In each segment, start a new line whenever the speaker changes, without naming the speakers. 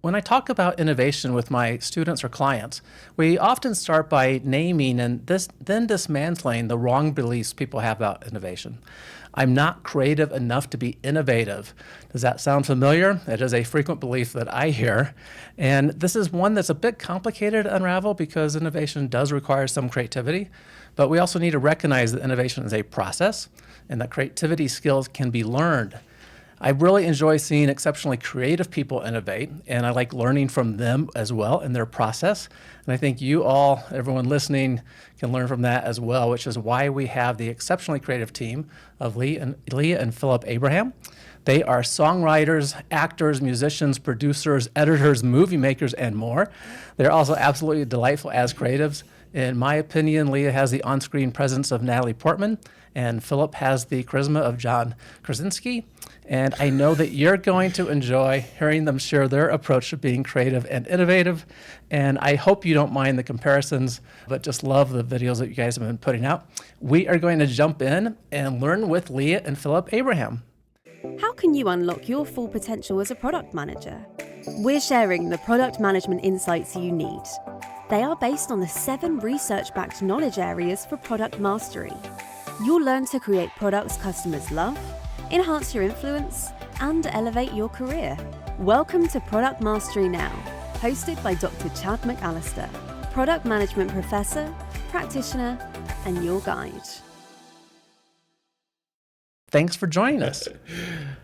When I talk about innovation with my students or clients, we often start by naming and then dismantling the wrong beliefs people have about innovation. I'm not creative enough to be innovative. Does that sound familiar? It is a frequent belief that I hear. And this is one that's a bit complicated to unravel because innovation does require some creativity. But we also need to recognize that innovation is a process and that creativity skills can be learned. I really enjoy seeing exceptionally creative people innovate, and I like learning from them as well in their process. And I think you all, everyone listening, can learn from that as well, which is why we have the exceptionally creative team of Leah and Philip Abraham. They are songwriters, actors, musicians, producers, editors, movie makers, and more. They're also absolutely delightful as creatives. In my opinion, Leah has the on-screen presence of Natalie Portman, and Philip has the charisma of John Krasinski. And I know that you're going to enjoy hearing them share their approach to being creative and innovative. And I hope you don't mind the comparisons, but just love the videos that you guys have been putting out. We are going to jump in and learn with Leah and Philip Abraham.
How can you unlock your full potential as a product manager? We're sharing the product management insights you need. They are based on the 7 research-backed knowledge areas for product mastery. You'll learn to create products customers love, enhance your influence, and elevate your career. Welcome to Product Mastery Now, hosted by Dr. Chad McAllister, product management professor, practitioner, and your guide.
Thanks for joining us.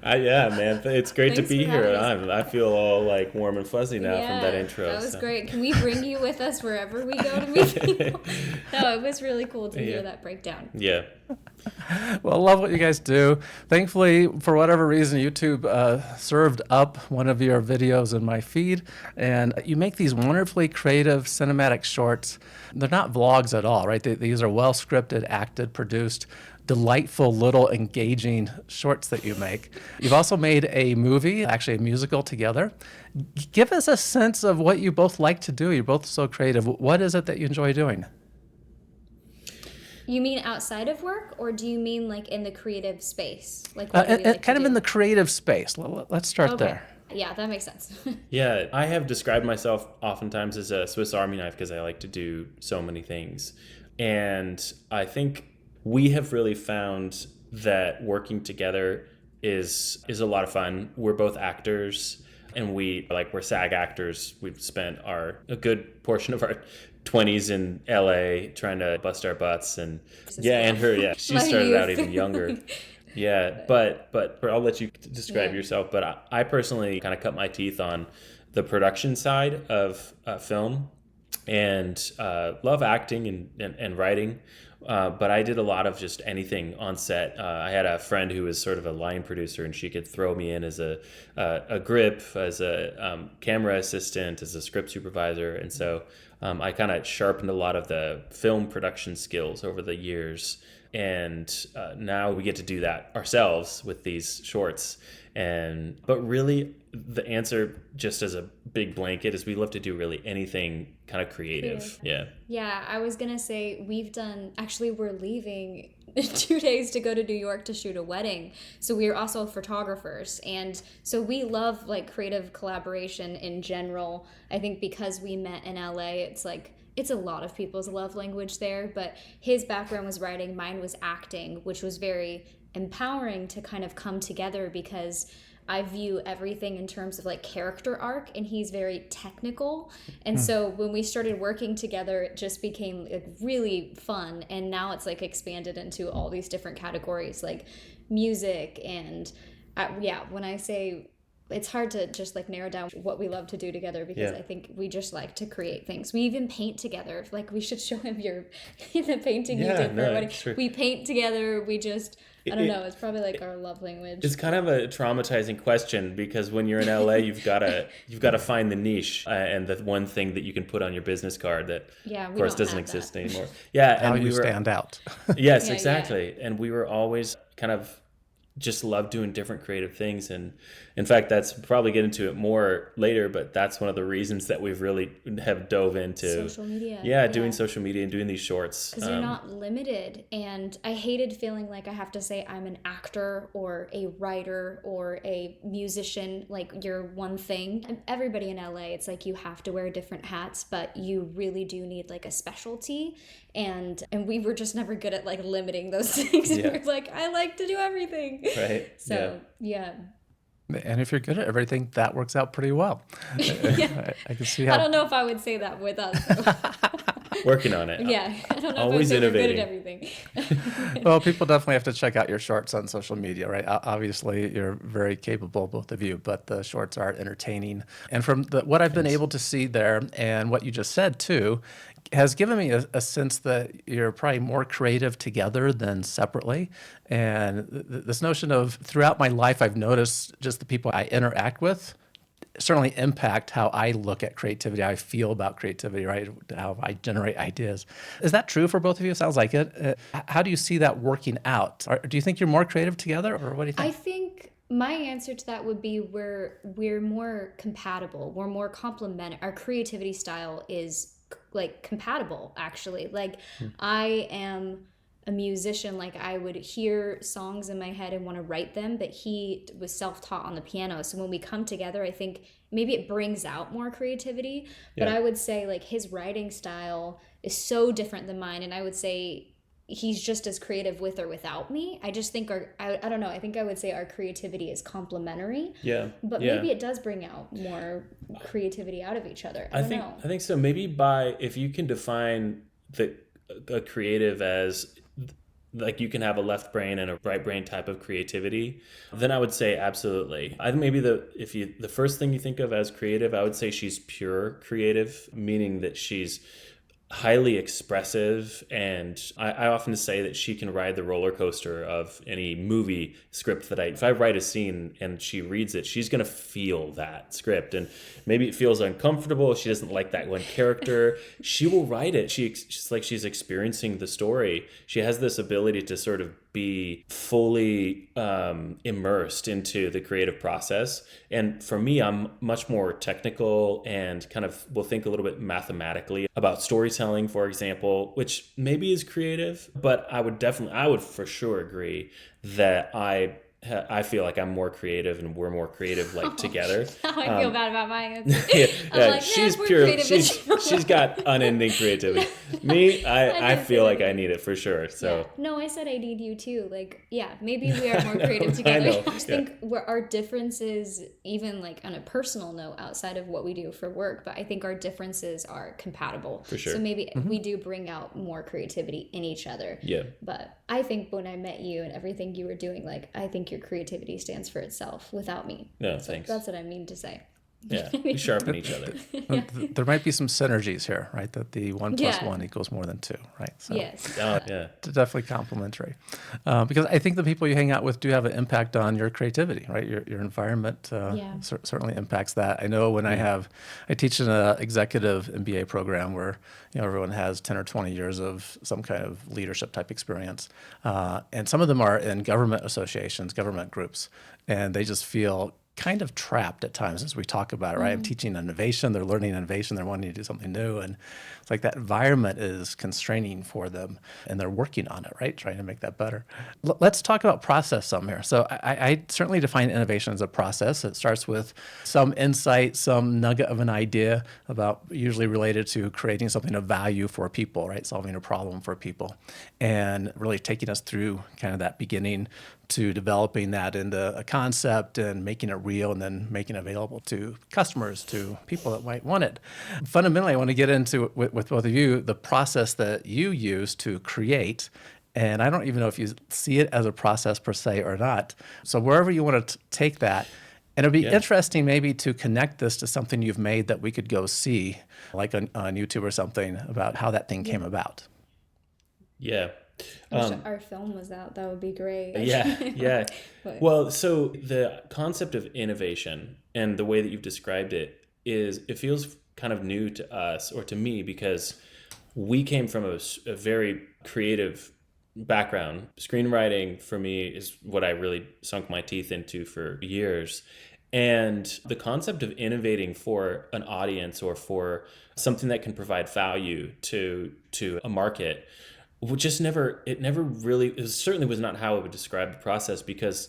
Yeah, man. It's great to
Thanks
be
for
here.
having
I feel all like warm and fuzzy now from that intro.
That was great. Can we bring you with us wherever we go to meet people? No, it was really cool to hear that breakdown.
Yeah.
Well, I love what you guys do. Thankfully, for whatever reason, YouTube served up one of your videos in my feed, and you make these wonderfully creative cinematic shorts. They're not vlogs at all, right? These are well scripted, acted, produced, delightful little engaging shorts that you make. You've also made a movie, actually a musical together. Give us a sense of what you both like to do. You're both so creative. What is it that you enjoy doing?
You mean outside of work, or do you mean like in the creative space? Like what do we like
kind
to
of
do?
in the creative space. Let's start there.
Yeah, that makes sense.
Yeah, I have described myself oftentimes as a Swiss Army knife because I like to do so many things. And I think we have really found that working together is a lot of fun. We're both actors, and we're SAG actors. We've spent a good portion of our 20s in LA trying to bust our butts, and she started out even younger. Yeah, but I'll let you describe yourself. But I personally kind of cut my teeth on the production side of film, and love acting and writing. But I did a lot of just anything on set. I had a friend who was sort of a line producer, and she could throw me in as a grip, as a camera assistant, as a script supervisor. And so I kind of sharpened a lot of the film production skills over the years. And now we get to do that ourselves with these shorts. But really, the answer, just as a big blanket, is we love to do really anything kind of creative.
Yeah, I was gonna say we're leaving in 2 days to go to New York to shoot a wedding. So we're also photographers, and so we love like creative collaboration in general. I think because we met in LA, it's a lot of people's love language there, but his background was writing, mine was acting, which was very empowering to kind of come together because I view everything in terms of like character arc, and he's very technical. And so when we started working together, it just became like really fun. And now it's like expanded into all these different categories like music. And when I say it's hard to just like narrow down what we love to do together because I think we just like to create things. We even paint together. Like we should show him the painting you did for our wedding. We paint together. We just, I don't know. It's probably like our love language.
It's kind of a traumatizing question because when you're in LA, you've got to find the niche and the one thing that you can put on your business card that, of course, doesn't exist anymore. Yeah,
How you stand out.
Yes, exactly. And we were always kind of just love doing different creative things. And in fact, that's probably get into it more later, but that's one of the reasons that we've really have dove into
social media.
Yeah, doing social media and doing these shorts.
Because you're not limited. And I hated feeling like I have to say I'm an actor or a writer or a musician, like you're one thing. And everybody in LA, it's like you have to wear different hats, but you really do need like a specialty. And we were just never good at like limiting those things.
Yeah.
We're like, I like to do everything.
Right.
So, yeah.
And if you're good at everything, that works out pretty well. I can see how.
I don't know if I would say that with us.
Working on it.
Yeah. I don't know
Always
if I would say we're good
innovating.
at everything.
Well, people definitely have to check out your shorts on social media, right? Obviously, you're very capable, both of you, but the shorts are entertaining. And from what I've been able to see there and what you just said too, has given me a sense that you're probably more creative together than separately. And this notion of throughout my life, I've noticed just the people I interact with certainly impact how I look at creativity, how I feel about creativity, right? How I generate ideas. Is that true for both of you? It sounds like it. How do you see that working out? Do you think you're more creative together, or what do you think?
I think my answer to that would be we're more compatible. We're more complementary. Our creativity style is like compatible, actually. Like I am a musician, like I would hear songs in my head and want to write them, but he was self-taught on the piano. So when we come together, I think maybe it brings out more creativity. But I would say like his writing style is so different than mine. And I would say he's just as creative with or without me. I just think I don't know, I think I would say our creativity is complementary.
Yeah.
But maybe it does bring out more creativity out of each other. I don't know.
I think so. Maybe if you can define a creative as like you can have a left brain and a right brain type of creativity, then I would say absolutely. I think maybe the first thing you think of as creative, I would say she's pure creative, meaning that she's highly expressive, and I often say that she can ride the roller coaster of any movie script if I write a scene and she reads it, she's gonna feel that script, and maybe it feels uncomfortable, she doesn't like that one character, she will write it. She's like she's experiencing the story. She has this ability to sort of be fully immersed into the creative process. And for me, I'm much more technical and kind of will think a little bit mathematically about storytelling, for example, which maybe is creative, but I would for sure agree that I feel like I'm more creative and we're more creative like together.
Now I feel bad about my answer.
Yeah,
like,
she's
we're
pure.
creative.
She's got unending creativity. Me, I feel like I need it for sure. So
yeah. No, I said I need you too. Like, yeah, maybe we are more creative together. I just think our differences, even like on a personal note outside of what we do for work, but I think our differences are compatible.
For sure.
So maybe we do bring out more creativity in each other.
Yeah.
But I think when I met you and everything you were doing, like, I think your creativity stands for itself without me.
No,
so
thanks.
That's what I mean to say.
Yeah, we sharpen each other.
There might be some synergies here, right? That the 1 + 1 equals more than 2, right? So
yes.
Yeah.
definitely complementary. Because I think the people you hang out with do have an impact on your creativity, right? Your environment certainly impacts that. I know when I teach in an executive MBA program where everyone has 10 or 20 years of some kind of leadership type experience, and some of them are in government associations, government groups, and they just feel kind of trapped at times as we talk about it, right? I'm teaching innovation, they're learning innovation, they're wanting to do something new. And it's like that environment is constraining for them and they're working on it, right? Trying to make that better. Let's talk about process some here. So I certainly define innovation as a process. It starts with some insight, some nugget of an idea about usually related to creating something of value for people, right? Solving a problem for people and really taking us through kind of that beginning to developing that into a concept and making it real and then making it available to customers, to people that might want it. Fundamentally, I want to get into, with both of you, the process that you use to create. And I don't even know if you see it as a process per se or not. So wherever you want to take that, and it'd be interesting maybe to connect this to something you've made that we could go see, like on YouTube or something, about how that thing came about.
Yeah.
Our film was out. That would be great.
Yeah. Well, so the concept of innovation and the way that you've described it feels kind of new to us, or to me, because we came from a very creative background. Screenwriting for me is what I really sunk my teeth into for years. And the concept of innovating for an audience or for something that can provide value to a market just never, it never really, it certainly was not how I would describe the process, because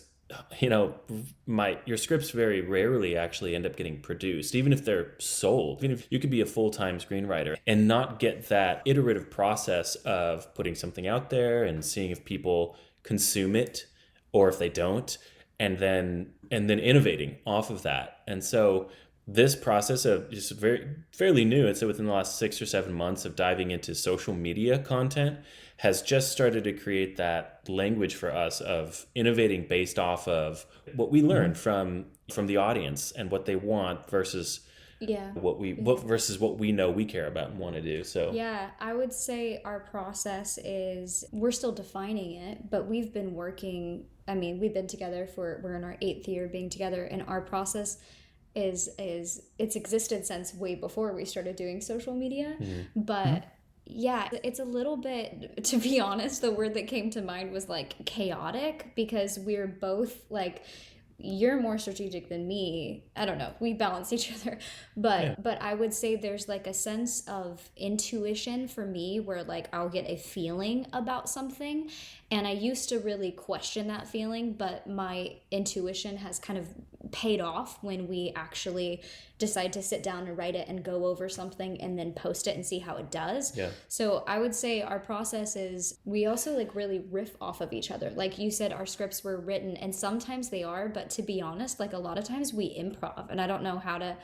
your scripts very rarely actually end up getting produced, even if they're sold. Even if you could be a full-time screenwriter and not get that iterative process of putting something out there and seeing if people consume it or if they don't, and then innovating off of that. And so this process of just fairly new, I'd say within the last 6 or 7 months of diving into social media content, has just started to create that language for us of innovating based off of what we learned from the audience and what they want versus what we know we care about and want to do. So
yeah, I would say our process is, we're still defining it, but we've been working, we've been together we're in our 8th year being together, and our process is it's existed since way before we started doing social media. But yeah, it's a little bit, to be honest, the word that came to mind was like chaotic, because we're both like, you're more strategic than me. I don't know. We balance each other. But I would say there's like a sense of intuition for me where like I'll get a feeling about something, and I used to really question that feeling, but my intuition has kind of paid off when we actually decide to sit down and write it and go over something and then post it and see how it does. Yeah. So I would say our process is, we also like really riff off of each other. Like you said, our scripts were written, and sometimes they are, but to be honest, like a lot of times we improv, and I don't know how to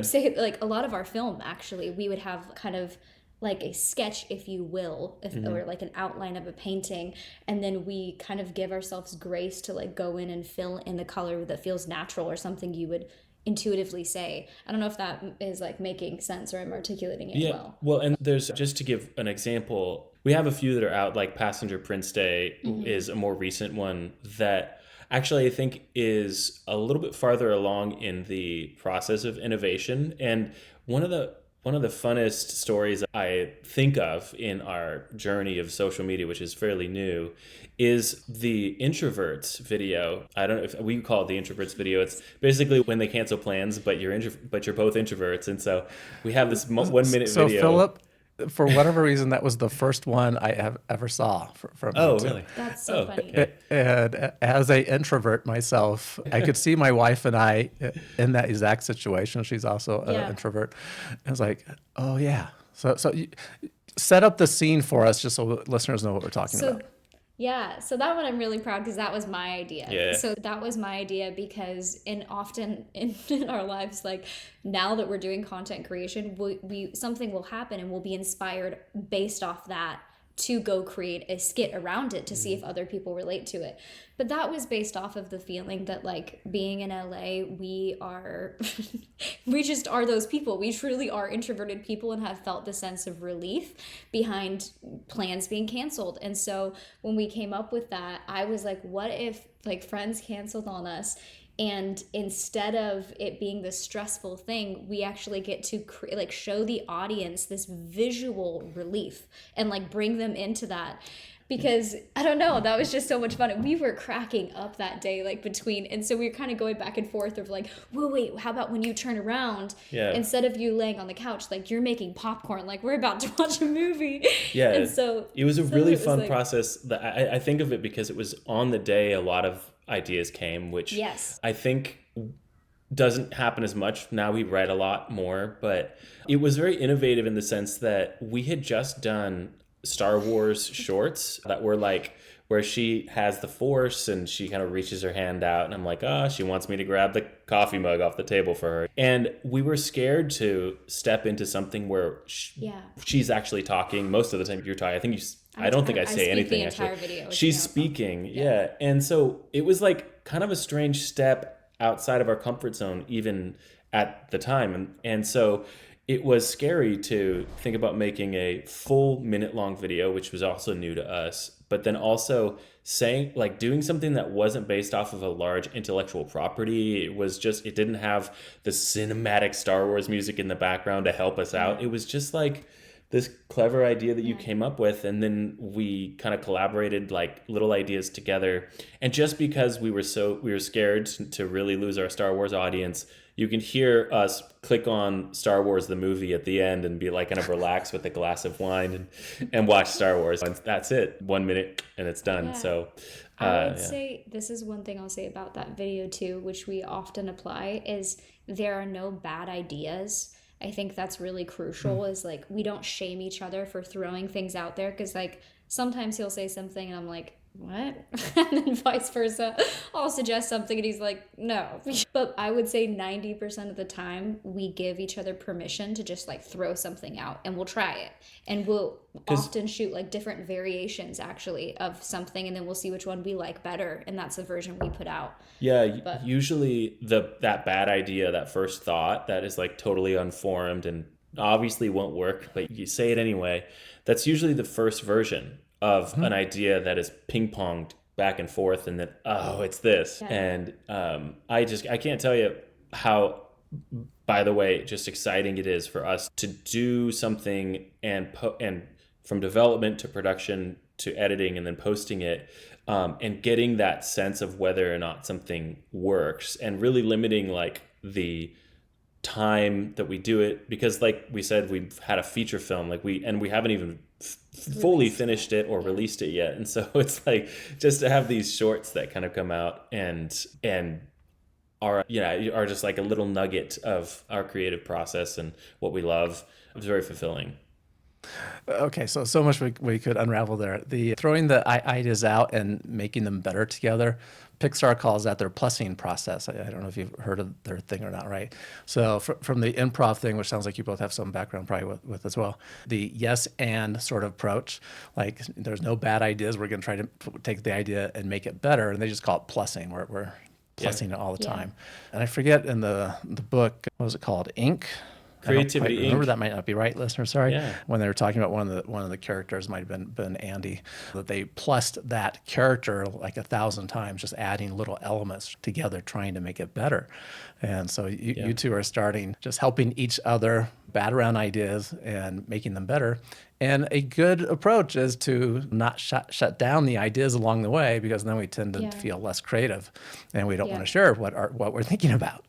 say it. Like a lot of our film, actually, we would have kind of like a sketch, if you will, or like an outline of a painting, and then we kind of give ourselves grace to like go in and fill in the color that feels natural or something you would intuitively say. I don't know if that is like making sense or I'm articulating it well.
Well, and there's, just to give an example, we have a few that are out, like Passenger Prince Day is a more recent one that actually I think is a little bit farther along in the process of innovation. And one of the funnest stories I think of in our journey of social media, which is fairly new, is the Introverts video. I don't know if we call it the Introverts video. It's basically when they cancel plans, but you're both introverts, and so we have this 1 minute video.
So Philip, for whatever reason, that was the first one I ever saw from
Oh,
YouTube.
really?
That's so funny.
Okay.
And as an introvert myself, I could see my wife and I in that exact situation. She's also an introvert. I was like, oh, yeah. So you set up the scene for us just so listeners know what we're talking about.
Yeah, so that one I'm really proud, because that was my idea.
Yeah.
So that was my idea because often in our lives, like now that we're doing content creation, we something will happen and we'll be inspired based off that to go create a skit around it to see if other people relate to it. But that was based off of the feeling that like being in LA, we just are those people. We truly are introverted people and have felt the sense of relief behind plans being canceled. And so when we came up with that, I was like, what if like friends canceled on us? And instead of it being this stressful thing, we actually get to show the audience this visual relief and like bring them into that. Because I don't know, that was just so much fun. And we were cracking up that day, like between, and so we were kind of going back and forth of like, whoa, wait, how about when you turn around, instead of you laying on the couch, like you're making popcorn, like we're about to watch a movie.
Yeah.
And so
it was a really fun process. That I think of it because it was on the day a lot of ideas came, which I think doesn't happen as much. Now we write a lot more, but it was very innovative in the sense that we had just done Star Wars shorts that were like where she has the Force and she kind of reaches her hand out and I'm like, she wants me to grab the coffee mug off the table for her. And we were scared to step into something where she's actually talking. Most of the time you're talking. I don't think I say anything actually. Video, she's speaking. Yeah. And so it was like kind of a strange step outside of our comfort zone, even at the time. And so it was scary to think about making a full minute-long video, which was also new to us, but then also doing something that wasn't based off of a large intellectual property. It didn't have the cinematic Star Wars music in the background to help us out. It was just like this clever idea that you came up with. And then we kind of collaborated like little ideas together. And just because we were scared to really lose our Star Wars audience, you can hear us click on Star Wars the movie at the end and be like kind of relax with a glass of wine and watch Star Wars. And that's it. 1 minute and it's done.
Yeah.
So
I would say this is one thing I'll say about that video too, which we often apply, is there are no bad ideas. I think that's really crucial, is like we don't shame each other for throwing things out there, because like sometimes he'll say something and I'm like, what? And then vice versa. I'll suggest something and he's like, no. But I would say 90% of the time we give each other permission to just like throw something out, and we'll try it. And we'll often shoot like different variations actually of something, and then we'll see which one we like better. And that's the version we put out.
Yeah, usually that bad idea, that first thought that is like totally unformed and obviously won't work, but you say it anyway, that's usually the first version of an idea that is ping-ponged back and forth, and then, oh, it's this. Yeah. And I can't tell you how, by the way, just exciting it is for us to do something and from development to production to editing and then posting it, and getting that sense of whether or not something works, and really limiting like the time that we do it, because like we said, we've had a feature film, like we haven't even fully finished it or released it yet. And so it's like just to have these shorts that kind of come out and are just like a little nugget of our creative process and what we love. It's very fulfilling.
Okay, so much we could unravel there. The throwing the ideas out and making them better together, Pixar calls that their plussing process. I don't know if you've heard of their thing or not, right? So from the improv thing, which sounds like you both have some background probably with as well, the yes and sort of approach, like there's no bad ideas. We're going to try to take the idea and make it better, and they just call it plussing. We're plussing it all the time. And I forget in the book, what was it called? Ink?
Creativity Inc.
Remember, that might not be right, listener. Sorry.
Yeah.
When they were talking about one of the characters, might have been Andy, that they plussed that character like 1,000 times, just adding little elements together, trying to make it better. And so you two are starting just helping each other bat around ideas and making them better. And a good approach is to not shut down the ideas along the way, because then we tend to feel less creative, and we don't want to share what we're thinking about.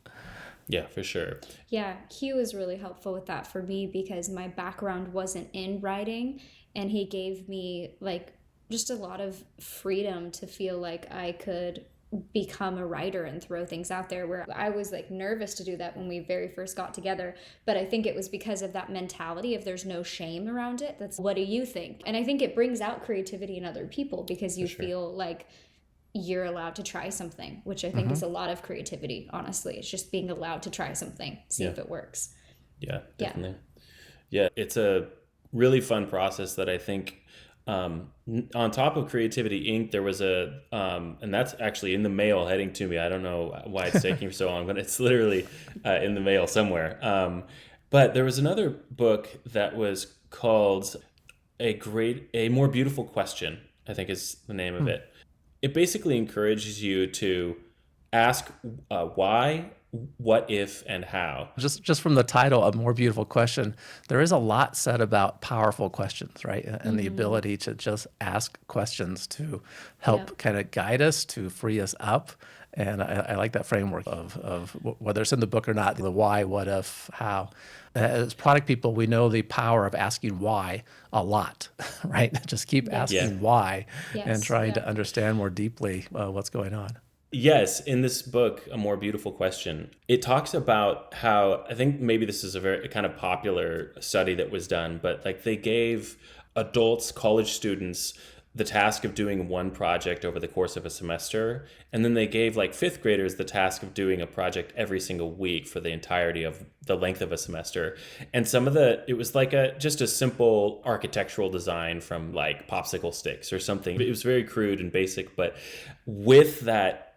Yeah, for sure.
Yeah, Hugh was really helpful with that for me, because my background wasn't in writing, and he gave me like just a lot of freedom to feel like I could become a writer and throw things out there, where I was like nervous to do that when we very first got together. But I think it was because of that mentality of there's no shame around it. That's, what do you think? And I think it brings out creativity in other people, because you feel like you're allowed to try something, which I think is a lot of creativity, honestly. It's just being allowed to try something, see if it works.
Yeah, definitely. Yeah, it's a really fun process that I think, on top of Creativity Inc., there was and that's actually in the mail heading to me. I don't know why it's taking so long, but it's literally in the mail somewhere. But there was another book that was called A More Beautiful Question, I think is the name of it. It basically encourages you to ask why, what if, and how.
Just from the title, A More Beautiful Question, there is a lot said about powerful questions, right? And the ability to just ask questions to help kind of guide us, to free us up. And I like that framework of whether it's in the book or not, the why, what if, how. As product people, we know the power of asking why a lot, right? Just keep asking why and trying to understand more deeply what's going on.
Yes, in this book, A More Beautiful Question, it talks about how, I think maybe this is a very kind of popular study that was done, but like they gave adults, college students, the task of doing one project over the course of a semester. And then they gave like fifth graders the task of doing a project every single week for the entirety of the length of a semester. And it was like just a simple architectural design from like popsicle sticks or something. It was very crude and basic, but with that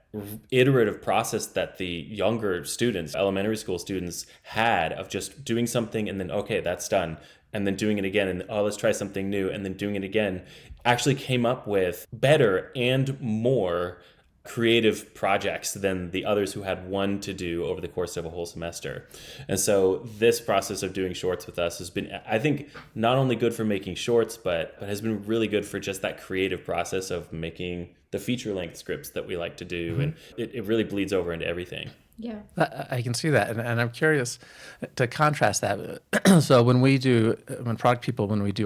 iterative process that the younger students, elementary school students, had of just doing something and then, okay, that's done. And then doing it again, and let's try something new, and then doing it again, actually came up with better and more creative projects than the others who had one to do over the course of a whole semester. And so this process of doing shorts with us has been, I think, not only good for making shorts, but has been really good for just that creative process of making the feature-length scripts that we like to do. And it really bleeds over into everything.
Yeah.
I can see that, and I'm curious to contrast that. So when we do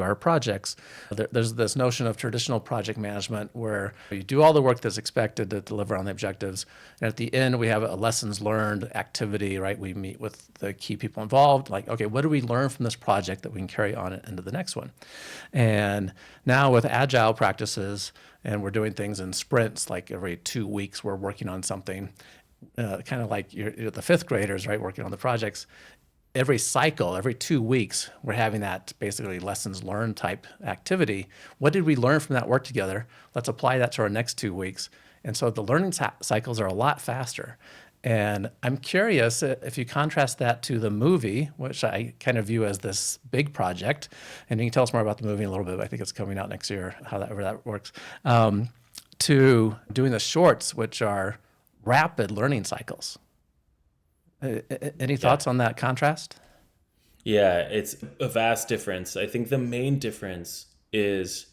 our projects, there's this notion of traditional project management where you do all the work that's expected to deliver on the objectives, and at the end we have a lessons learned activity, right? We meet with the key people involved, like, okay, what do we learn from this project that we can carry on into the next one? And now with agile practices, and we're doing things in sprints, like every 2 weeks we're working on something. Kind of like you're the fifth graders, right, working on the projects. Every cycle, every 2 weeks, we're having that basically lessons learned type activity. What did we learn from that work together? Let's apply that to our next 2 weeks. And so the learning cycles are a lot faster. And I'm curious if you contrast that to the movie, which I kind of view as this big project. And you can tell us more about the movie in a little bit. I think it's coming out next year, however that works. To doing the shorts, which are rapid learning cycles. Any thoughts on that contrast?
Yeah, it's a vast difference. I think the main difference is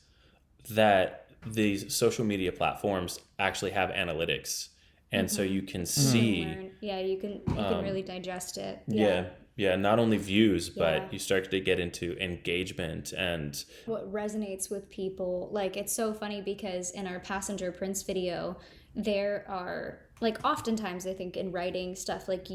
that these social media platforms actually have analytics. And so you can see.
You can really digest it.
Yeah, not only views, but you start to get into engagement and
what resonates with people. Like, it's so funny because in our Passenger Prince video, there are, like, oftentimes I think in writing stuff, like,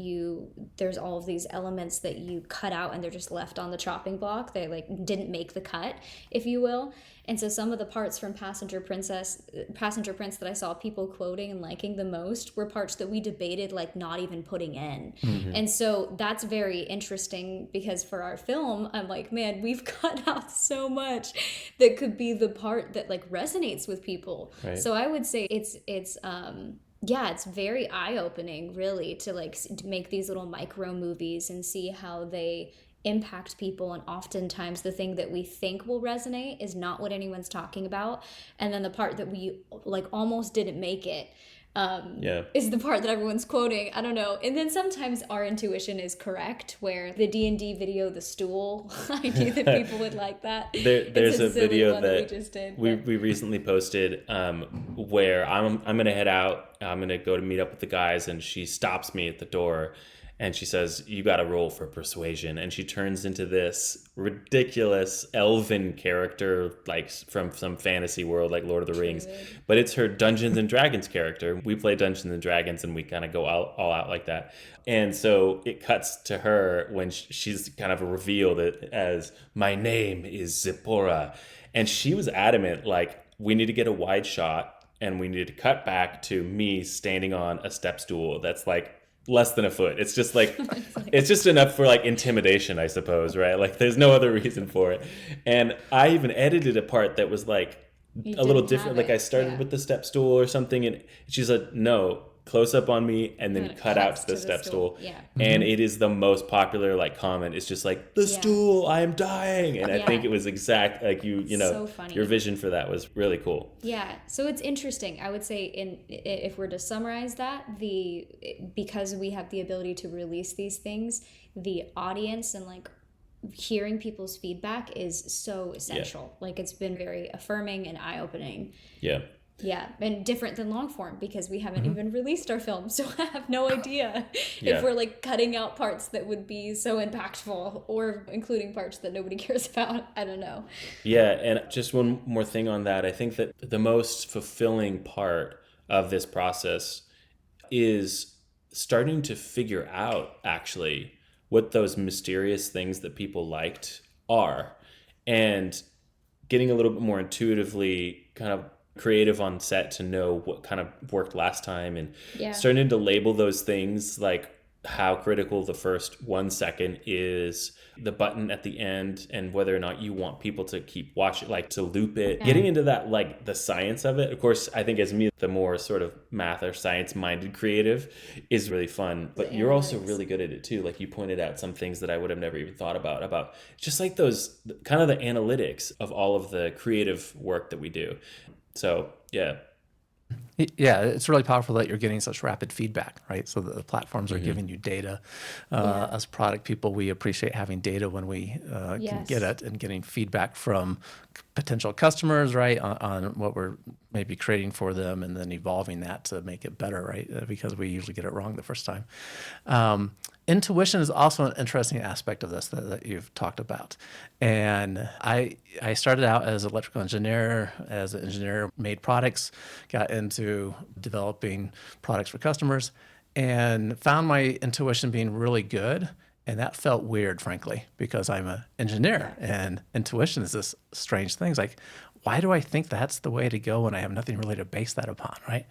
there's all of these elements that you cut out and they're just left on the chopping block. They like didn't make the cut, if you will. And so some of the parts from Passenger Prince that I saw people quoting and liking the most were parts that we debated, like, not even putting in. And so that's very interesting because for our film, I'm like, man, we've cut out so much that could be the part that, like, resonates with people. Right. So I would say it's very eye-opening, really, to, like, to make these little micro movies and see how they impact people. And oftentimes the thing that we think will resonate is not what anyone's talking about. And then the part that we, like, almost didn't make it is the part that everyone's quoting. I don't know. And then sometimes our intuition is correct, where the D&D video, the stool, I knew that people would like that.
There's a video that
we just did.
We recently posted where I'm going to head out. I'm going to go to meet up with the guys, and she stops me at the door. And she says, you got to roll for persuasion. And she turns into this ridiculous elven character, like from some fantasy world, like Lord of the Rings. But it's her Dungeons and Dragons character. We play Dungeons and Dragons, and we kind of go all out like that. And so it cuts to her when she's kind of revealed it as, my name is Zipporah. And she was adamant, like, we need to get a wide shot, and we need to cut back to me standing on a step stool that's like less than a foot. It's just like it's just enough for, like, intimidation, I suppose, right? Like, there's no other reason for it. And I even edited a part that was like a little different. Like, I started with the step stool or something, and she's like, no, close up on me, and then cut out to the step stool. Yeah. And it is the most popular, like, comment. It's just like, the stool, I am dying. And I think it was exact, like, you know, so your vision for that was really cool.
Yeah. So it's interesting. I would say, if we're to summarize that, because we have the ability to release these things, the audience and, like, hearing people's feedback is so essential. Like, it's been very affirming and eye-opening. Yeah, and different than long form because we haven't even released our film, so I have no idea if we're, like, cutting out parts that would be so impactful or including parts that nobody cares about. I don't know.
Yeah, and just one more thing on that. I think that the most fulfilling part of this process is starting to figure out, actually, what those mysterious things that people liked are, and getting a little bit more intuitively kind of creative on set to know what kind of worked last time, and starting to label those things, like how critical the first 1 second is, the button at the end, and whether or not you want people to keep watching, like to loop it. Getting into that, like the science of it. Of course, I think as me, the more sort of math or science minded creative is really fun, but you're also really good at it too. Like, you pointed out some things that I would have never even thought about just like those kind of the analytics of all of the creative work that we do. So, yeah.
Yeah, it's really powerful that you're getting such rapid feedback, right? So the platforms are giving you data. As product people, we appreciate having data when we can get it, and getting feedback from potential customers, right, on what we're maybe creating for them, and then evolving that to make it better, right? Because we usually get it wrong the first time. Intuition is also an interesting aspect of this that you've talked about. And I started out as an electrical engineer, as an engineer, made products, got into developing products for customers, and found my intuition being really good. And that felt weird, frankly, because I'm an engineer, and intuition is this strange thing. It's like, why do I think that's the way to go when I have nothing really to base that upon, right?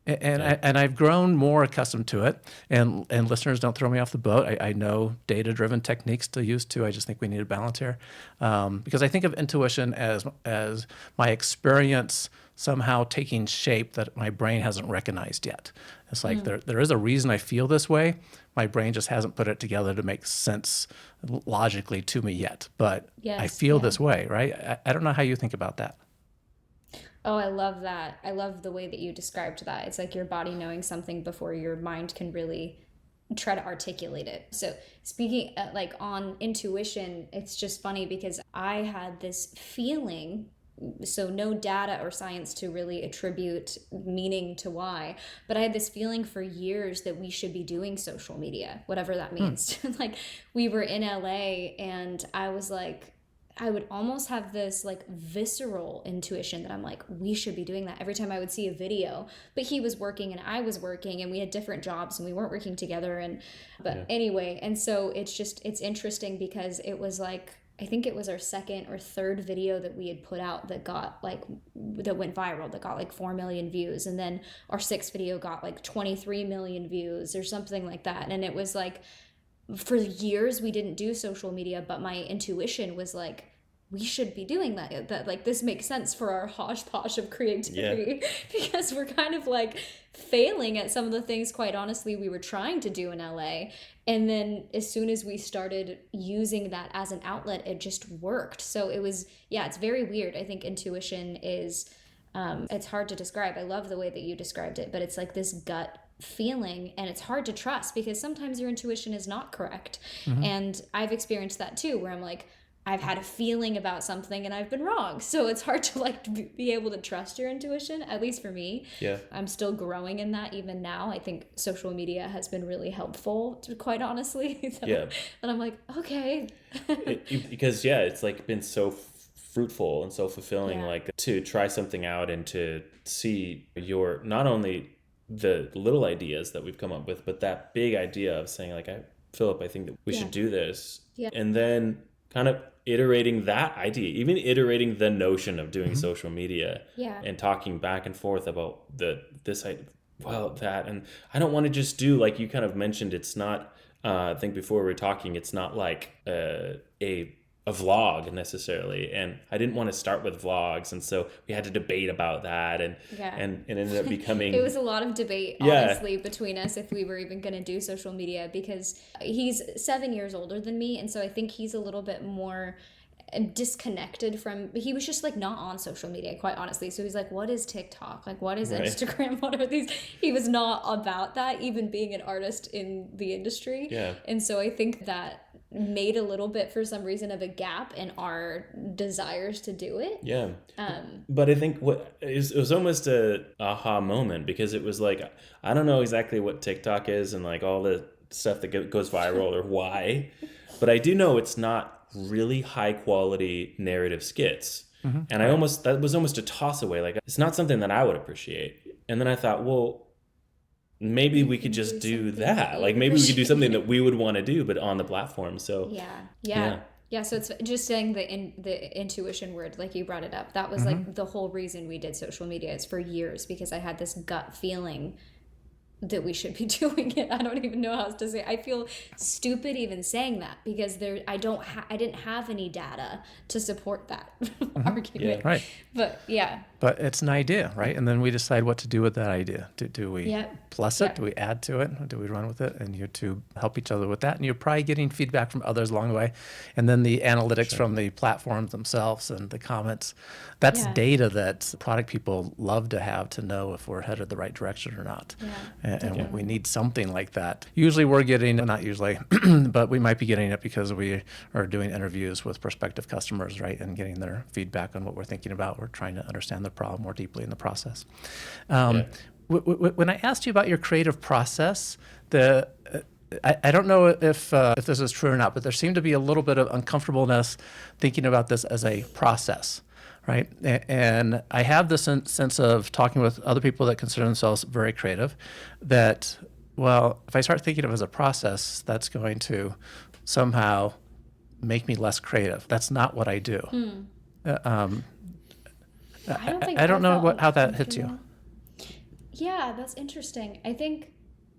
And I've grown more accustomed to it, and listeners, don't throw me off the boat. I know data-driven techniques to use too. I just think we need a balance here, because I think of intuition as my experience somehow taking shape that my brain hasn't recognized yet. It's like there is a reason I feel this way. My brain just hasn't put it together to make sense logically to me yet, but I feel this way, right? I don't know how you think about that.
Oh, I love that. I love the way that you described that. It's like your body knowing something before your mind can really try to articulate it. So speaking like on intuition, it's just funny because I had this feeling, so no data or science to really attribute meaning to why, but I had this feeling for years that we should be doing social media, whatever that means. Like we were in LA and I was like, I would almost have this like visceral intuition that I'm like, we should be doing that every time I would see a video. But he was working and I was working, and we had different jobs and we weren't working together. Anyway, and so it's interesting because it was like, I think it was our second or third video that we had put out that went viral, that got like 4 million views. And then our sixth video got like 23 million views or something like that. And it was like, for years we didn't do social media, but my intuition was like, we should be doing that like this makes sense for our hodgepodge of creativity, because we're kind of like failing at some of the things, quite honestly, we were trying to do in LA. And then as soon as we started using that as an outlet, it just worked. So it was, it's very weird. I think intuition is it's hard to describe. I love the way that you described it, but it's like this gut feeling, and it's hard to trust because sometimes your intuition is not correct. And I've experienced that too, where I'm like, I've had a feeling about something and I've been wrong. So it's hard to like be able to trust your intuition, at least for me. I'm still growing in that even now. I think social media has been really helpful, quite honestly. And I'm like, okay.
Because it's like been so fruitful and so fulfilling, like to try something out and to see your, not only the little ideas that we've come up with, but that big idea of saying like, Philip, I think that we should do this. And then kind of iterating that idea, even iterating the notion of doing social media, and talking back and forth about that. And I don't want to just do, like you kind of mentioned, it's not, I think before we were talking, it's not like a vlog necessarily, and I didn't want to start with vlogs, and so we had to debate about that, and it ended up becoming
it was a lot of debate, honestly, between us if we were even going to do social media, because he's 7 years older than me, and so I think he's a little bit more disconnected from, he was just like not on social media, quite honestly. So he's like, what is TikTok, like what is Instagram, what are these? He was not about that, even being an artist in the industry. And so I think that made a little bit, for some reason, of a gap in our desires to do it.
But I think it was almost a aha moment, because it was like, I don't know exactly what TikTok is and like all the stuff that goes viral or why, but I do know it's not really high quality narrative skits. And that was almost a toss away. Like, it's not something that I would appreciate. And then I thought, well, maybe we could just do that. Like maybe we could do something that we would want to do, but on the platform. So
so it's just saying the intuition word, like you brought it up. That was like the whole reason we did social media, is for years, because I had this gut feeling that we should be doing it. I don't even know how else to say it. I feel stupid even saying that, because I didn't have any data to support that argument. But
But it's an idea, right? And then we decide what to do with that idea. Do we
Yep.
plus it?
Yep.
Do we add to it? Do we run with it? And you two help each other with that. And you're probably getting feedback from others along the way. And then the analytics from the platforms themselves and the comments. That's
Yeah.
data that product people love to have to know if we're headed the right direction or not.
Yeah,
And
definitely.
we need something like that. Usually we're getting, not usually, but we might be getting it because we are doing interviews with prospective customers, right? And getting their feedback on what we're thinking about. We're trying to understand the problem more deeply in the process. When I asked you about your creative process, I don't know if this is true or not, but there seemed to be a little bit of uncomfortableness thinking about this as a process, right? And I have this sense of talking with other people that consider themselves very creative, that, well, if I start thinking of it as a process, that's going to somehow make me less creative. That's not what I do. I don't know how that hits you.
Yeah, that's interesting. I think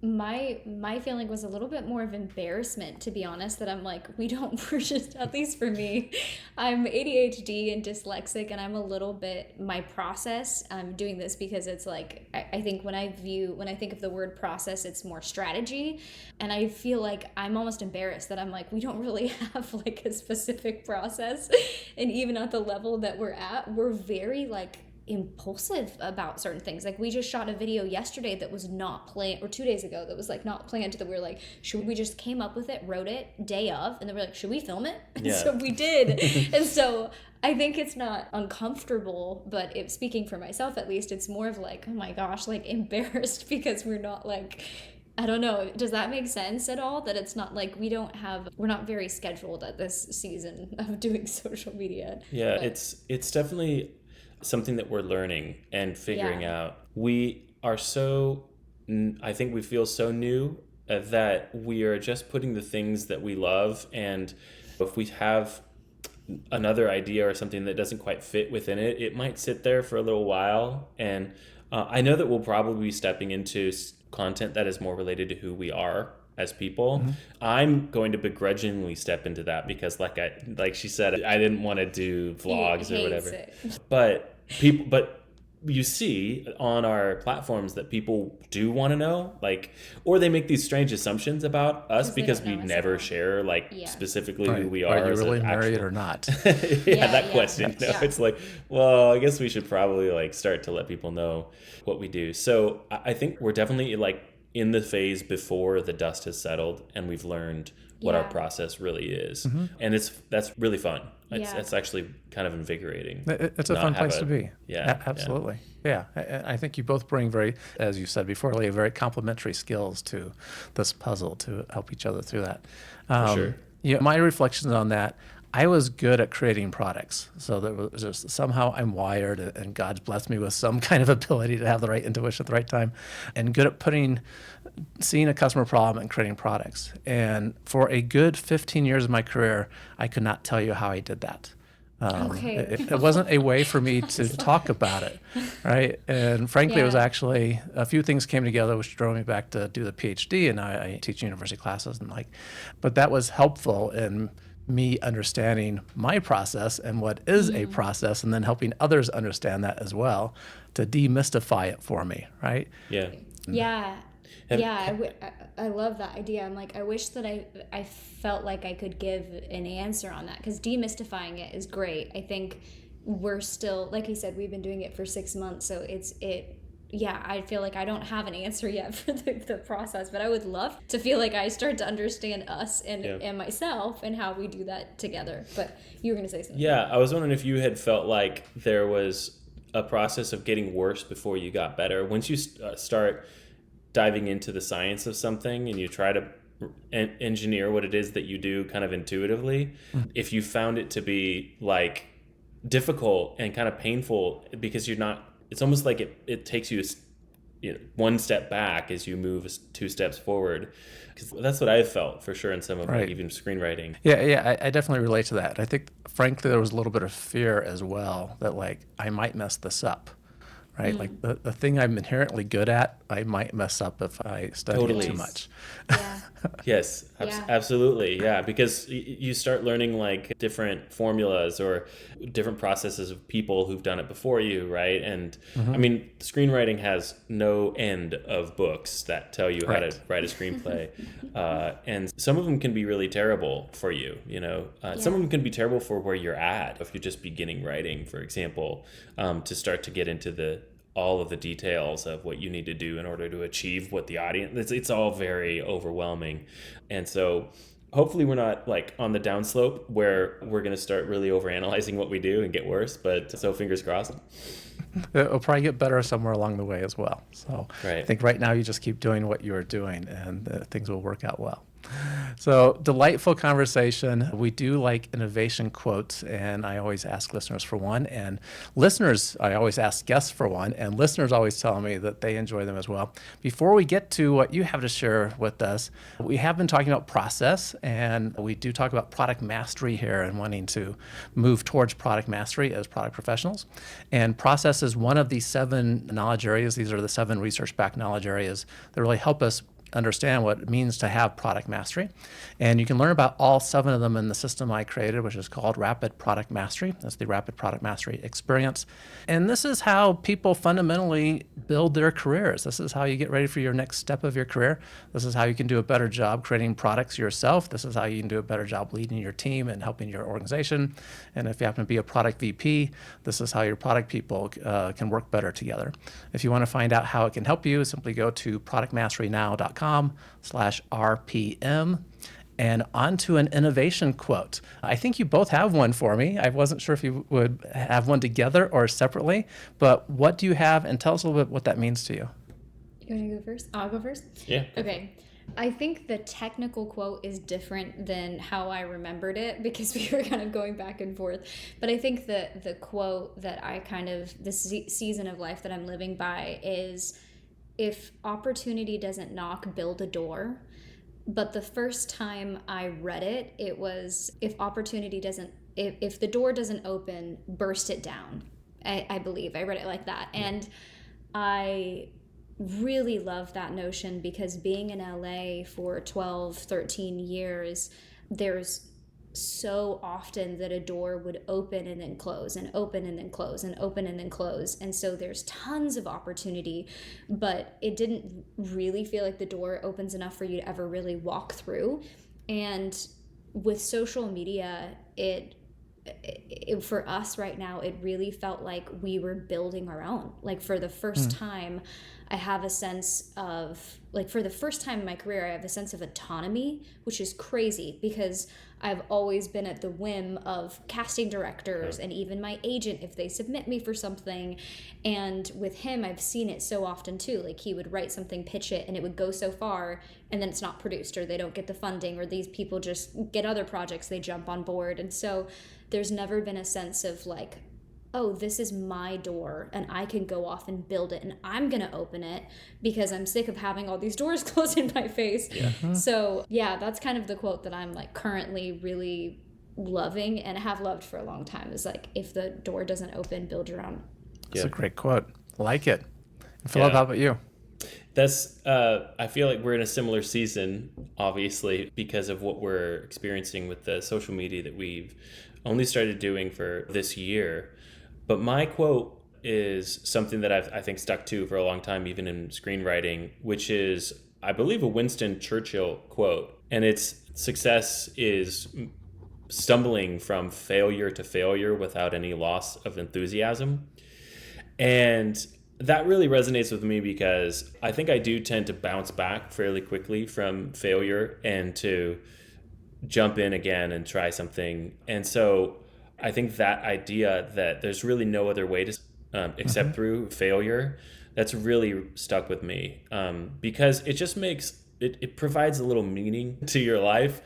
my feeling was a little bit more of embarrassment, to be honest, that I'm like, we're just, at least for me, I'm ADHD and dyslexic, and I'm a little bit, my process, I'm doing this because it's like, I think when I think of the word process, it's more strategy, and I feel like I'm almost embarrassed that I'm like, we don't really have like a specific process, and even at the level that we're at, we're very like impulsive about certain things. Like we just shot a video yesterday that was not planned, or 2 days ago that was like not planned, that we were like, we just came up with it, wrote it day of, and then we're like, should we film it? And so we did. And so I think it's not uncomfortable, but speaking for myself at least, it's more of like, oh my gosh, like embarrassed because we're not like, I don't know. Does that make sense at all? That it's not like we're not very scheduled at this season of doing social media.
Yeah,
but
it's definitely something that we're learning and figuring out. We are I think we feel so new that we are just putting the things that we love, and if we have another idea or something that doesn't quite fit within it, it might sit there for a little while. And I know that we'll probably be stepping into content that is more related to who we are as people. I'm going to begrudgingly step into that because like she said, I didn't want to do vlogs or whatever. But you see on our platforms that people do want to know, like, or they make these strange assumptions about us because we never share specifically who we are.
Are you really married or not?
That question. It's like, well, I guess we should probably like start to let people know what we do. So I think we're definitely like in the phase before the dust has settled and we've learned what our process really is. And that's really fun. It's actually kind of invigorating.
It's a fun place to be.
Yeah.
Absolutely. Yeah. I think you both bring very, as you said before, Leah, very complementary skills to this puzzle to help each other through that.
For sure.
My reflections on that, I was good at creating products. So there was just, somehow I'm wired, and God's blessed me with some kind of ability to have the right intuition at the right time, and good at seeing a customer problem and creating products. And for a good 15 years of my career, I could not tell you how I did that. It wasn't a way for me to talk about it, right? And frankly, it was actually a few things came together which drove me back to do the PhD, and I teach university classes but that was helpful in me understanding my process and what is a process, and then helping others understand that as well to demystify it for me, right?
I love that idea. I'm like, I wish that I felt like I could give an answer on that, because demystifying it is great. I think we're still, like you said, we've been doing it for 6 months, so I feel like I don't have an answer yet for the process, but I would love to feel like I start to understand us and myself and how we do that together. But you were going to say something.
Yeah, I was wondering if you had felt like there was a process of getting worse before you got better. Once you start diving into the science of something and you try to engineer what it is that you do kind of intuitively, if you found it to be like difficult and kind of painful because you're not, it's almost like it takes you one step back as you move 2 steps forward. Because that's what I've felt for sure in some of my even screenwriting.
Yeah, I definitely relate to that. I think, frankly, there was a little bit of fear as well that like I might mess this up, right? Like the thing I'm inherently good at, I might mess up if I study it too much.
Yes,
Yeah.
absolutely. Yeah, because you start learning like different formulas or different processes of people who've done it before you, right? And I
Hmm.
mean, screenwriting has no end of books that tell you how to
Right.
write a screenplay. And some of them can be really terrible for you, you know. Some of
Yeah.
them can be terrible for where you're at. If you're just beginning writing, for example, to start to get into the all of the details of what you need to do in order to achieve what the audience, it's all very overwhelming. And so hopefully we're not like on the downslope where we're going to start really overanalyzing what we do and get worse, but so fingers crossed.
It'll probably get better somewhere along the way as well. So I
Right.
think right now you just keep doing what you're doing, and things will work out well. So, delightful conversation. We do like innovation quotes, and I always ask listeners for one. And listeners, I always ask guests for one, and listeners always tell me that they enjoy them as well. Before we get to what you have to share with us, we have been talking about process, and we do talk about product mastery here and wanting to move towards product mastery as product professionals. And process is one of the 7 knowledge areas. These are the 7 research backed knowledge areas that really help us understand what it means to have product mastery. And you can learn about all 7 of them in the system I created, which is called Rapid Product Mastery. That's the Rapid Product Mastery Experience. And this is how people fundamentally build their careers. This is how you get ready for your next step of your career. This is how you can do a better job creating products yourself. This is how you can do a better job leading your team and helping your organization. And if you happen to be a product VP, this is how your product people can work better together. If you want to find out how it can help you, simply go to productmasterynow.com/RPM. And onto an innovation quote. I think you both have one for me. I wasn't sure if you would have one together or separately, but what do you have? And tell us a little bit what that means to you.
You want to go first? I'll go first.
Yeah.
Okay. I think the technical quote is different than how I remembered it because we were kind of going back and forth. But I think the quote that I kind of, this season of life that I'm living by is, if opportunity doesn't knock, build a door. But the first time I read it, it was, if the door doesn't open, burst it down. I believe I read it like that. And I really love that notion because being in LA for 12, 13 years, there's so often that a door would open and then close and open and then close and open and then close. And so there's tons of opportunity, but it didn't really feel like the door opens enough for you to ever really walk through. And with social media, it for us right now, it really felt like we were building our own. Like for the first time, I have a sense of, like for the first time in my career, I have a sense of autonomy, which is crazy because I've always been at the whim of casting directors and even my agent if they submit me for something. And with him, I've seen it so often too. Like he would write something, pitch it, and it would go so far and then it's not produced, or they don't get the funding, or these people just get other projects, they jump on board. And so there's never been a sense of like, oh, this is my door and I can go off and build it and I'm going to open it because I'm sick of having all these doors closed in my face. Yeah. So yeah, that's kind of the quote that I'm like currently really loving and have loved for a long time, is like, if the door doesn't open, build your own.
It's a great quote. Like it. And Philip, how about you?
That's, I feel like we're in a similar season, obviously, because of what we're experiencing with the social media that we've only started doing for this year. But my quote is something that I think stuck to for a long time, even in screenwriting, which is, I believe, a Winston Churchill quote. And it's, success is stumbling from failure to failure without any loss of enthusiasm. And that really resonates with me because I think I do tend to bounce back fairly quickly from failure and to jump in again and try something. And so I think that idea that there's really no other way to except through failure, that's really stuck with me, because it just makes it provides a little meaning to your life,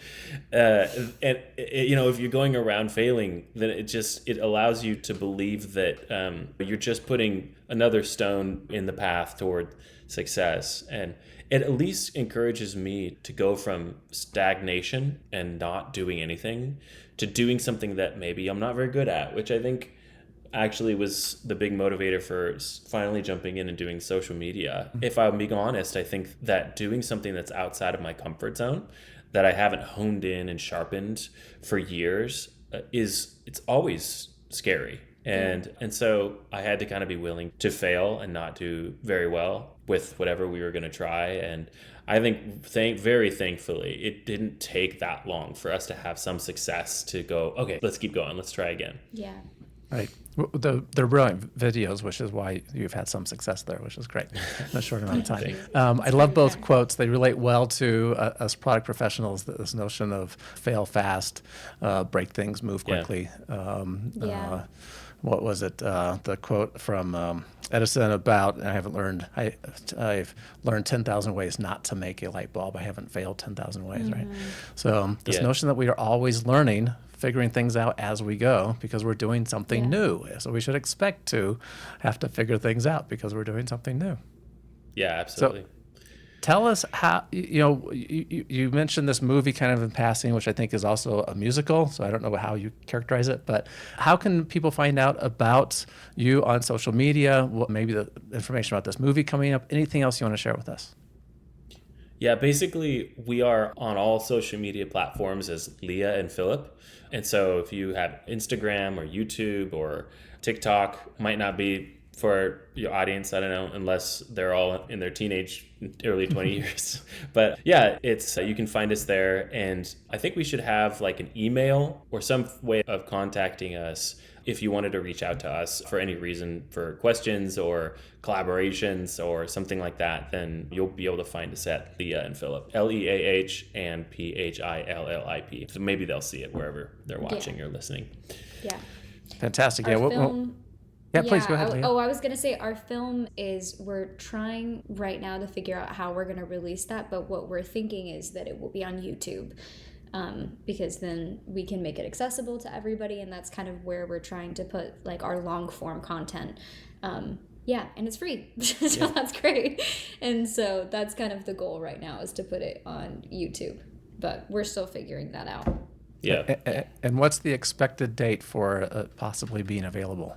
and if you're going around failing, then it allows you to believe that you're just putting another stone in the path toward success. And it at least encourages me to go from stagnation and not doing anything to doing something that maybe I'm not very good at, which I think actually was the big motivator for finally jumping in and doing social media. If I'm being honest, I think that doing something that's outside of my comfort zone, that I haven't honed in and sharpened for years, it's always scary. And so I had to kind of be willing to fail and not do very well with whatever we were going to try. And I think very thankfully, it didn't take that long for us to have some success to go, okay, let's keep going. Let's try again.
Yeah.
Right. They're brilliant videos, which is why you've had some success there, which is great in a short amount of time. I love both quotes. They relate well to us product professionals, this notion of fail fast, break things, move quickly. What was it? The quote from Edison about, I've learned 10,000 ways not to make a light bulb. I haven't failed 10,000 ways, right? So this notion that we are always learning, figuring things out as we go because we're doing something new. So we should expect to have to figure things out because we're doing something new.
Yeah, absolutely.
So, tell us how, you mentioned this movie kind of in passing, which I think is also a musical, so I don't know how you characterize it, but how can people find out about you on social media, what maybe the information about this movie coming up, anything else you want to share with us?
Yeah, basically, we are on all social media platforms as Leah and Philip. And so if you have Instagram or YouTube or TikTok, might not be for your audience, I don't know, unless they're all in their teenage, early 20 years. But yeah, it's you can find us there. And I think we should have like an email or some way of contacting us if you wanted to reach out to us for any reason, for questions or collaborations or something like that, then you'll be able to find us at Leah and Philip, Leah and Phillip. So maybe they'll see it wherever they're watching or listening.
Yeah.
Fantastic.
Our film,
please go ahead, Leah.
I was going to say our film we're trying right now to figure out how we're going to release that, but what we're thinking is that it will be on YouTube. Because then we can make it accessible to everybody, and that's kind of where we're trying to put like our long form content. And it's free, so that's great. And so that's kind of the goal right now, is to put it on YouTube, but we're still figuring that out.
Yeah.
And what's the expected date for possibly being available?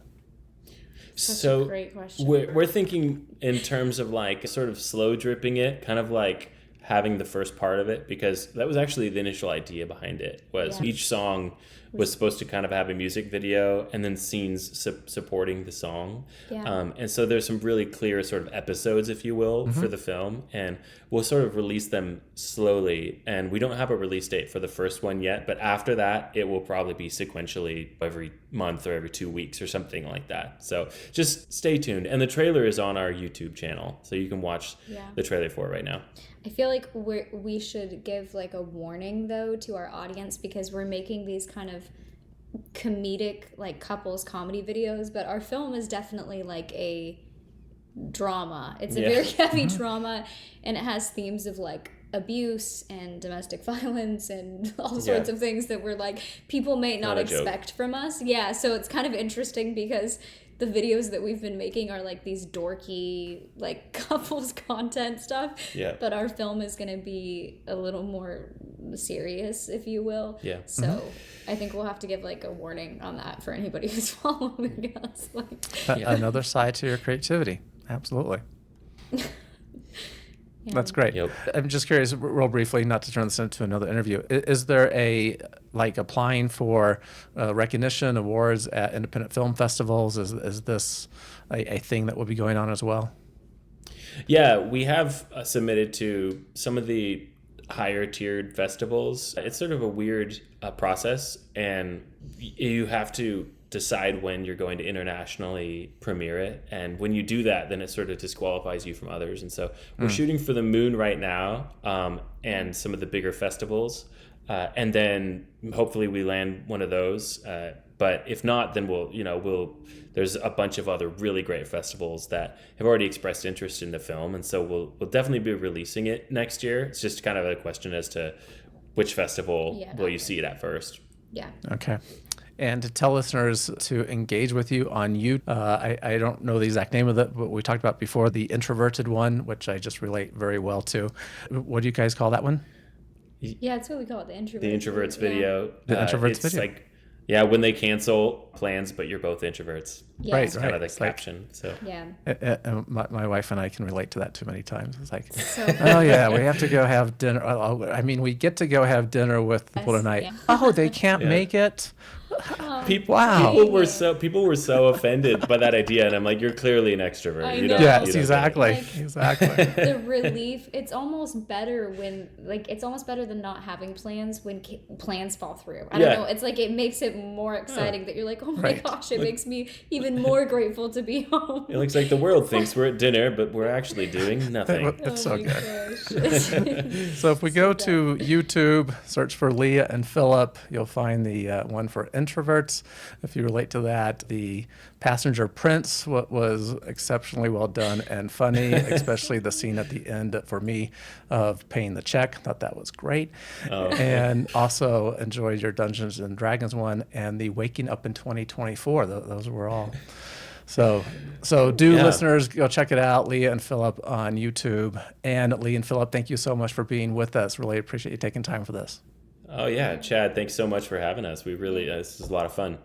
Such a great question.
We're thinking in terms of like sort of slow dripping it, kind of like having the first part of it, because that was actually the initial idea behind it, was each song was supposed to kind of have a music video and then scenes supporting the song. And so there's some really clear sort of episodes, if you will, for the film, and we'll sort of release them slowly. And we don't have a release date for the first one yet, but after that, it will probably be sequentially every month or every 2 weeks or something like that. So just stay tuned. And the trailer is on our YouTube channel, so you can watch the trailer for it right now.
I feel like we should give like a warning though to our audience, because we're making these kind of comedic like couples comedy videos, but our film is definitely like a drama. It's a very heavy drama, and it has themes of like abuse and domestic violence and all sorts of things that we're like people may not expect from us. Yeah, so it's kind of interesting because the videos that we've been making are like these dorky like couples content stuff, but our film is going to be a little more serious, if you will. So I think we'll have to give like a warning on that for anybody who's following us.
Another side to your creativity. Absolutely. That's great. I'm just curious, real briefly, not to turn this into another interview. Is there applying for recognition, awards at independent film festivals? Is this a thing that will be going on as well?
Yeah, we have submitted to some of the higher tiered festivals. It's sort of a weird process, and you have to decide when you're going to internationally premiere it, and when you do that, then it sort of disqualifies you from others. And so we're shooting for the Moon right now, and some of the bigger festivals, and then hopefully we land one of those, but if not, then there's a bunch of other really great festivals that have already expressed interest in the film, and so we'll definitely be releasing it next year. It's just kind of a question as to which festival will you see it at first.
Okay. And to tell listeners to engage with you on I don't know the exact name of it, but we talked about before, the introverted one, which I just relate very well to. What do you guys call that one?
Yeah, that's what we call it, the introverts.
The introverts video.
The introverts
it's
video.
Like Yeah, when they cancel plans, but you're both introverts.
Yeah.
Right,
It's kind of the
It's like-
caption. So
Yeah.
My wife and I can relate to that too many times. It's like,
So
oh yeah, we have to go have dinner. I mean, we get to go have dinner with people
Yes,
tonight.
yeah.
Oh, they can't
Yeah.
make it.
people,
Wow.
people were so offended by that idea, and I'm like, you're clearly an extrovert.
I
You
know.
don't-
Yes,
you don't get it.
exactly,
Like-
exactly.
the relief, it's almost better when, like, it's almost better than not having plans when plans fall through. I
Yeah.
don't know. It's like, it makes it more exciting that you're like, oh my
Right.
gosh, it makes me even more grateful to be home.
It looks like the world thinks we're at dinner, but we're actually doing nothing.
It's so
Oh my
good.
gosh.
So if we go to YouTube, search for Leah and Philip, you'll find the one for introverts. If you relate to that, the passenger prince was exceptionally well done and funny, especially the scene at the end for me of paying the check. Thought that was great.
Oh.
And also enjoyed your Dungeons and Dragons one and the Waking Up in 2024. Those were all. So do
Yeah.
listeners go check it out, Leah and Philip on YouTube. And Leah and Philip, thank you so much for being with us. Really appreciate you taking time for this.
Oh yeah, Chad, thanks so much for having us. We really this is a lot of fun.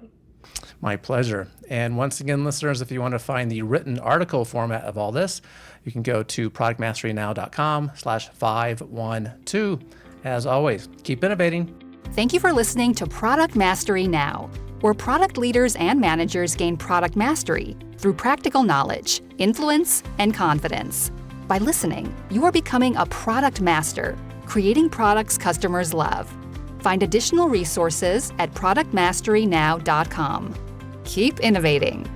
My pleasure. And once again, listeners, if you want to find the written article format of all this, you can go to productmasterynow.com/512. As always, keep innovating.
Thank you for listening to Product Mastery Now, where product leaders and managers gain product mastery through practical knowledge, influence, and confidence. By listening, you are becoming a product master, creating products customers love. Find additional resources at productmasterynow.com. Keep innovating.